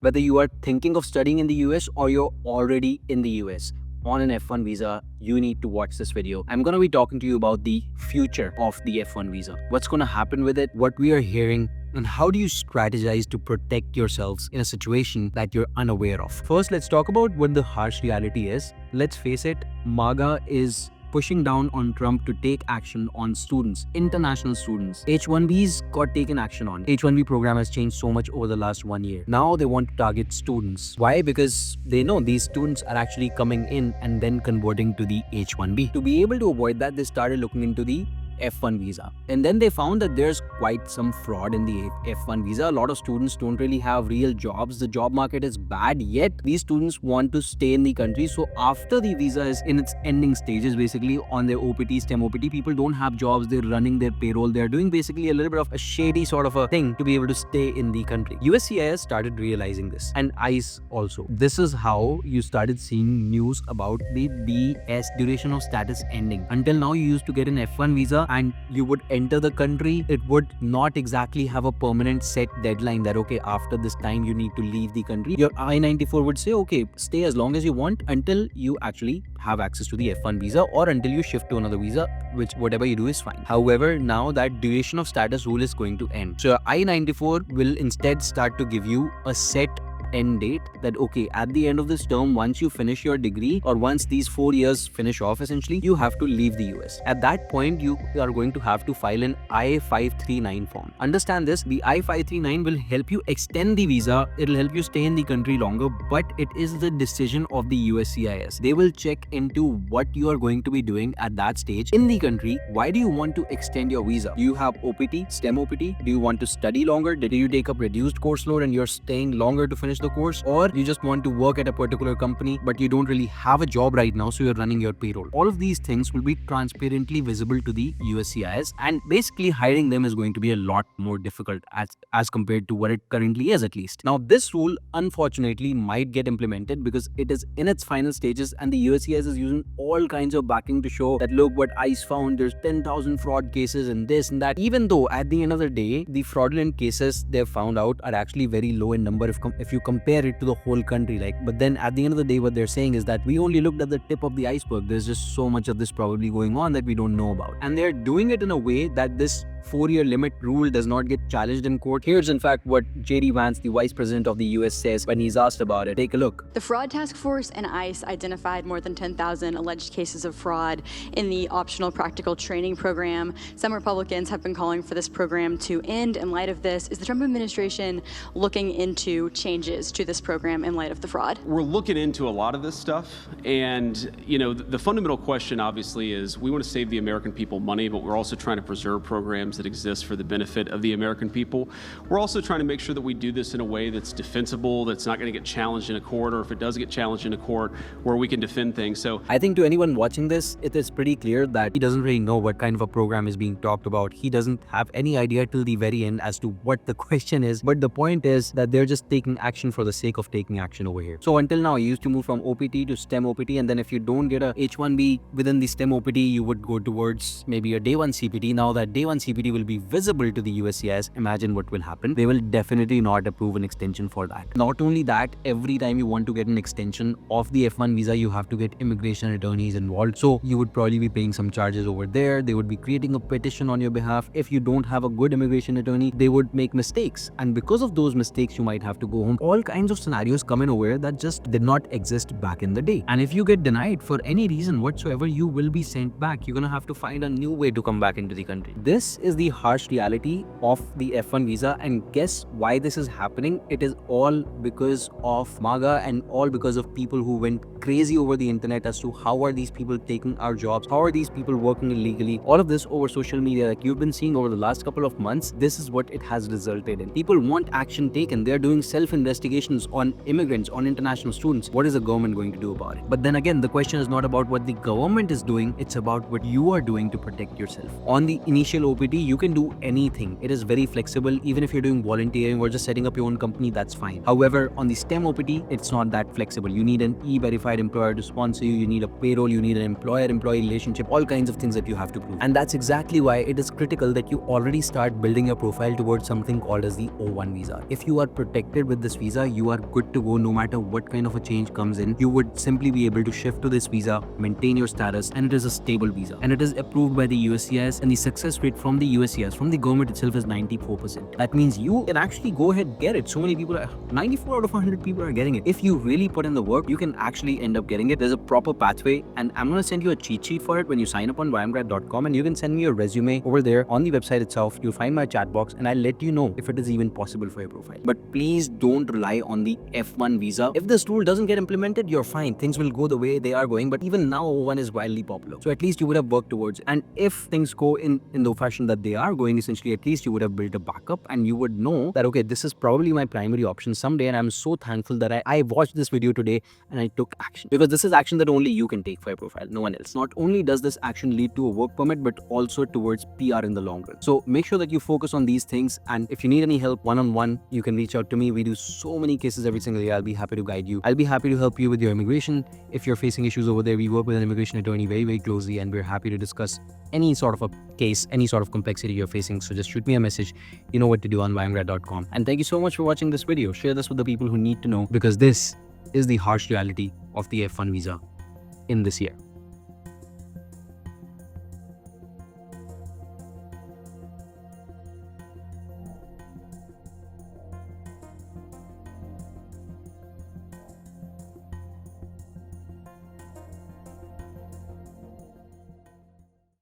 Whether you are thinking of studying in the US or you're already in the US on an F1 visa, you need to watch this video. I'm going to be talking to you about the future of the F1 visa. What's going to happen with it, what we are hearing, and how do you strategize to protect yourselves in a situation that you're unaware of. First, let's talk about what the harsh reality is. Let's face it, MAGA is pushing down on Trump to take action on students, international students. H-1Bs got taken action on. H-1B program has changed so much over the last 1 year. Now they want to target students. Why? Because they know these students are actually coming in and then converting to the H-1B. To be able to avoid that, they started looking into the F1 visa. And then they found that there's quite some fraud in the F1 visa. A lot of students don't really have real jobs. The job market is bad, yet these students want to stay in the country. So after the visa is in its ending stages, basically on their OPT, STEM OPT, people don't have jobs. They're running their payroll. They're doing basically a little bit of a shady sort of a thing to be able to stay in the country. USCIS started realizing this, and ICE also. This is how you started seeing news about the DS, duration of status, ending. Until now, you used to get an F1 visa and you would enter the country. It would not exactly have a permanent set deadline that, okay, after this time you need to leave the country. Your I-94 would say, okay, stay as long as you want until you actually have access to the F1 visa or until you shift to another visa, which whatever you do is fine. However, now that duration of status rule is going to end. So I-94 will instead start to give you a set end date that, okay, at the end of this term, once you finish your degree or once these 4 years finish off, essentially, you have to leave the US. At that point, you are going to have to file an I-539 form. Understand this, the I-539 will help you extend the visa, it'll help you stay in the country longer, but it is the decision of the USCIS. They will check into what you are going to be doing at that stage in the country. Why do you want to extend your visa? Do you have OPT, STEM OPT? Do you want to study longer? Did you take up reduced course load and you're staying longer to finish the course, or you just want to work at a particular company but you don't really have a job right now, so you're running your payroll? All of these things will be transparently visible to the USCIS, and basically hiring them is going to be a lot more difficult as compared to what it currently is, at least. Now, this rule unfortunately might get implemented because it is in its final stages, and the USCIS is using all kinds of backing to show that, look what ICE found, there's 10,000 fraud cases and this and that, even though at the end of the day the fraudulent cases they've found out are actually very low in number if you compare it to the whole country. But then at the end of the day, what they're saying is that we only looked at the tip of the iceberg. There's just so much of this probably going on that we don't know about, and they're doing it in a way that this 4-year limit rule does not get challenged in court. Here's in fact what J.D. Vance, the Vice President of the US, says when he's asked about it. Take a look. The Fraud Task Force and ICE identified more than 10,000 alleged cases of fraud in the optional practical training program. Some Republicans have been calling for this program to end. In light of this, is the Trump administration looking into changes to this program in light of the fraud? We're looking into a lot of this stuff, and the fundamental question obviously is we want to save the American people money, but we're also trying to preserve programs that exist for the benefit of the American people. We're also trying to make sure that we do this in a way that's defensible, that's not going to get challenged in a court, or if it does get challenged in a court, where we can defend things. So I think to anyone watching this, it is pretty clear that he doesn't really know what kind of a program is being talked about. He doesn't have any idea till the very end as to what the question is, but the point is that they're just taking action for the sake of taking action over here. So until now, you used to move from OPT to STEM OPT, and then if you don't get a H-1B within the STEM OPT, you would go towards maybe a Day 1 CPT. Now that Day 1 CPT will be visible to the USCIS, imagine what will happen. They will definitely not approve an extension for that. Not only that, every time you want to get an extension of the F1 visa, you have to get immigration attorneys involved. So you would probably be paying some charges over there. They would be creating a petition on your behalf. If you don't have a good immigration attorney, they would make mistakes. And because of those mistakes, you might have to go home. All kinds of scenarios come in over that just did not exist back in the day. And if you get denied for any reason whatsoever, you will be sent back. You're gonna have to find a new way to come back into the country. This is the harsh reality of the F1 visa, and guess why this is happening? It is all because of MAGA and all because of people who went crazy over the internet as to how are these people taking our jobs, how are these people working illegally, all of this over social media like you've been seeing over the last couple of months. This is what it has resulted in. People want action taken. They're doing self-investigations on immigrants, on international students. What is the government going to do about it? But then again, the question is not about what the government is doing, it's about what you are doing to protect yourself. On the initial OPT, you can do anything. It is very flexible. Even if you're doing volunteering or just setting up your own company, that's fine. However, on the STEM OPT, it's not that flexible. You need an e-verified employer to sponsor you. You need a payroll. You need an employer-employee relationship, all kinds of things that you have to prove. And that's exactly why it is critical that you already start building your profile towards something called as the O1 visa. If you are protected with this visa, you are good to go no matter what kind of a change comes in. You would simply be able to shift to this visa, maintain your status, and it is a stable visa. And it is approved by the USCIS, and the success rate from the USCIS, from the government itself, is 94%. That means you can actually go ahead and get it. So many people, 94 out of 100 people are getting it. If you really put in the work, you can actually end up getting it. There's a proper pathway, and I'm going to send you a cheat sheet for it when you sign up on YMGrad.com, and you can send me your resume over there on the website itself. You'll find my chat box, and I'll let you know if it is even possible for your profile. But please don't rely on the F1 visa. If this rule doesn't get implemented, you're fine. Things will go the way they are going, but even now O1 is wildly popular. So at least you would have worked towards it. And if things go in the fashion that they are going, essentially, at least you would have built a backup, and you would know that, okay, this is probably my primary option someday. And I'm so thankful that I watched this video today and I took action, because this is action that only you can take for your profile, no one else. Not only does this action lead to a work permit, but also towards PR in the long run. So make sure that you focus on these things, and if you need any help one-on-one, you can reach out to me. We do so many cases every single year. I'll be happy to guide you. I'll be happy to help you with your immigration. If you're facing issues over there, we work with an immigration attorney very, very closely, and we're happy to discuss any sort of a case, any sort of complexity you're facing. So just shoot me a message. You know what to do on YMGrad.com. And thank you so much for watching this video. Share this with the people who need to know, because this is the harsh reality of the F1 visa in this year.